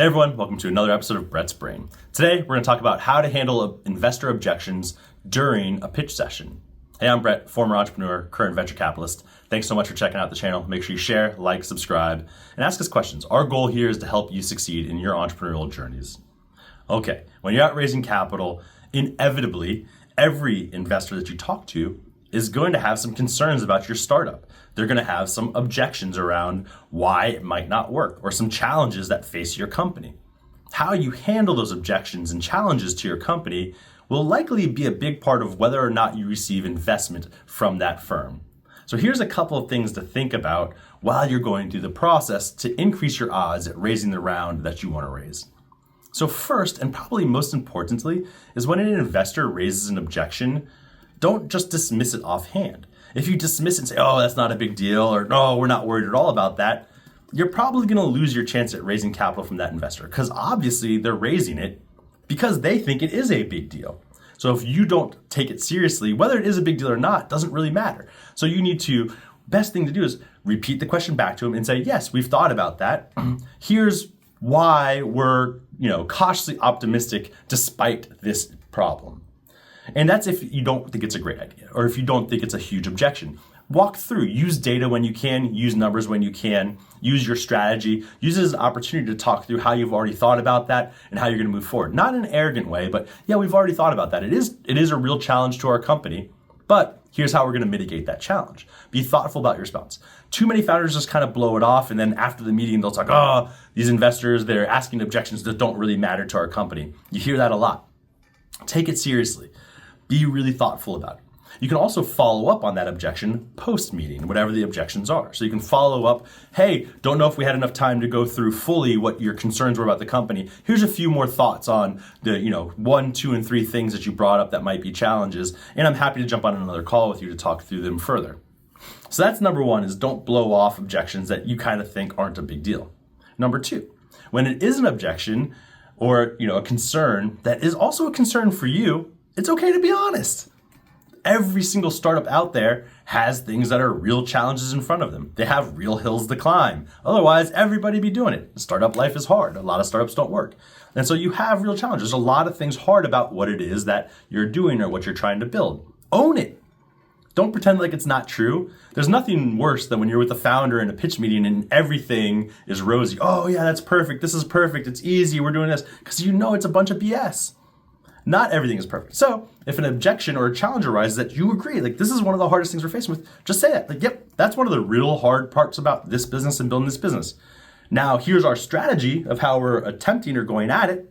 Hey everyone, welcome to another episode of Brett's Brain. Today, we're going to talk about how to handle investor objections during a pitch session. Hey, I'm Brett, former entrepreneur, current venture capitalist. Thanks so much for checking out the channel. Make sure you share, like, subscribe, and ask us questions. Our goal here is to help you succeed in your entrepreneurial journeys. Okay, when you're out raising capital, inevitably, every investor that you talk to is going to have some concerns about your startup. They're going to have some objections around why it might not work or some challenges that face your company. How you handle those objections and challenges to your company will likely be a big part of whether or not you receive investment from that firm. So here's a couple of things to think about while you're going through the process to increase your odds at raising the round that you want to raise. So first, and probably most importantly, is when an investor raises an objection, don't just dismiss it offhand. If you dismiss it and say, oh, that's not a big deal, or no, we're not worried at all about that, you're probably going to lose your chance at raising capital from that investor because obviously they're raising it because they think it is a big deal. So if you don't take it seriously, whether it is a big deal or not, doesn't really matter. So you need to, best thing to do is repeat the question back to them and say, yes, we've thought about that. Here's why we're, cautiously optimistic despite this problem. And that's if you don't think it's a great idea or if you don't think it's a huge objection. Walk through, use data when you can, use numbers when you can, use your strategy, use it as an opportunity to talk through how you've already thought about that and how you're going to move forward. Not in an arrogant way, but yeah, we've already thought about that. It is a real challenge to our company, but here's how we're going to mitigate that challenge. Be thoughtful about your response. Too many founders just kind of blow it off, and then after the meeting, they'll talk, oh, these investors, they're asking objections that don't really matter to our company. You hear that a lot. Take it seriously. Be really thoughtful about it. You can also follow up on that objection post-meeting, whatever the objections are. So you can follow up, hey, don't know if we had enough time to go through fully what your concerns were about the company. Here's a few more thoughts on the 1, 2, and 3 things that you brought up that might be challenges. And I'm happy to jump on another call with you to talk through them further. So that's number 1, is don't blow off objections that you kind of think aren't a big deal. Number 2, when it is an objection or a concern that is also a concern for you, it's okay to be honest. Every single startup out there has things that are real challenges in front of them. They have real hills to climb. Otherwise, everybody be doing it. Startup life is hard. A lot of startups don't work. And so you have real challenges. There's a lot of things hard about what it is that you're doing or what you're trying to build. Own it. Don't pretend like it's not true. There's nothing worse than when you're with a founder in a pitch meeting and everything is rosy. Oh yeah, that's perfect. This is perfect. It's easy. We're doing this. Because it's a bunch of BS. Not everything is perfect. So if an objection or a challenge arises that you agree, this is one of the hardest things we're facing with, just say that. Yep, that's one of the real hard parts about this business and building this business. Now, here's our strategy of how we're attempting or going at it,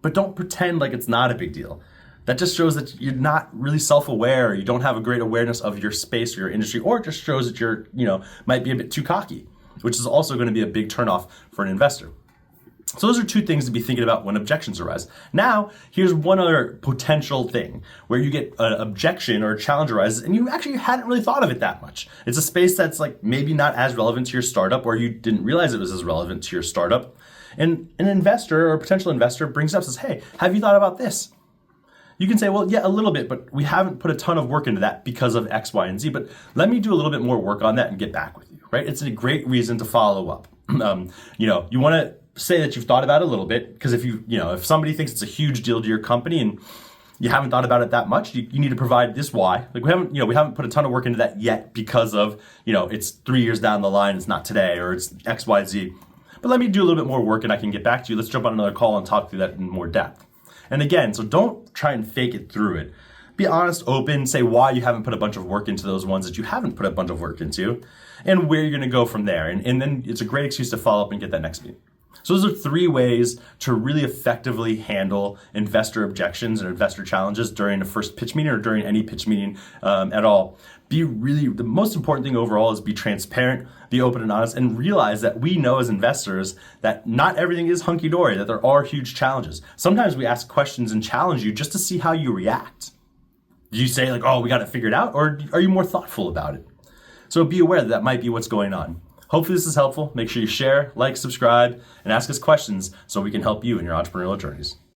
but don't pretend like it's not a big deal. That just shows that you're not really self-aware, you don't have a great awareness of your space or your industry, or it just shows that you're, might be a bit too cocky, which is also going to be a big turnoff for an investor. So those are 2 things to be thinking about when objections arise. Now, here's one other potential thing where you get an objection or a challenge arises and you actually hadn't really thought of it that much. It's a space that's maybe not as relevant to your startup or you didn't realize it was as relevant to your startup. And an investor or a potential investor brings up and says, hey, have you thought about this? You can say, well, yeah, a little bit, but we haven't put a ton of work into that because of X, Y, and Z, but let me do a little bit more work on that and get back with you, right? It's a great reason to follow up. You want to say that you've thought about it a little bit, because if somebody thinks it's a huge deal to your company and you haven't thought about it that much, you need to provide this why. We haven't put a ton of work into that yet because of, it's 3 years down the line, it's not today, or it's X, Y, Z. But let me do a little bit more work and I can get back to you. Let's jump on another call and talk through that in more depth. And again, so don't try and fake it through it. Be honest, open, say why you haven't put a bunch of work into those ones that you haven't put a bunch of work into, and where you're going to go from there. And then it's a great excuse to follow up and get that next meeting. So those are 3 ways to really effectively handle investor objections and investor challenges during a first pitch meeting or during any pitch meeting at all. The most important thing overall is be transparent, be open and honest, and realize that we know as investors that not everything is hunky-dory, that there are huge challenges. Sometimes we ask questions and challenge you just to see how you react. Do you say oh, we got to figure it out, or are you more thoughtful about it? So be aware that might be what's going on. Hopefully this is helpful. Make sure you share, like, subscribe, and ask us questions so we can help you in your entrepreneurial journeys.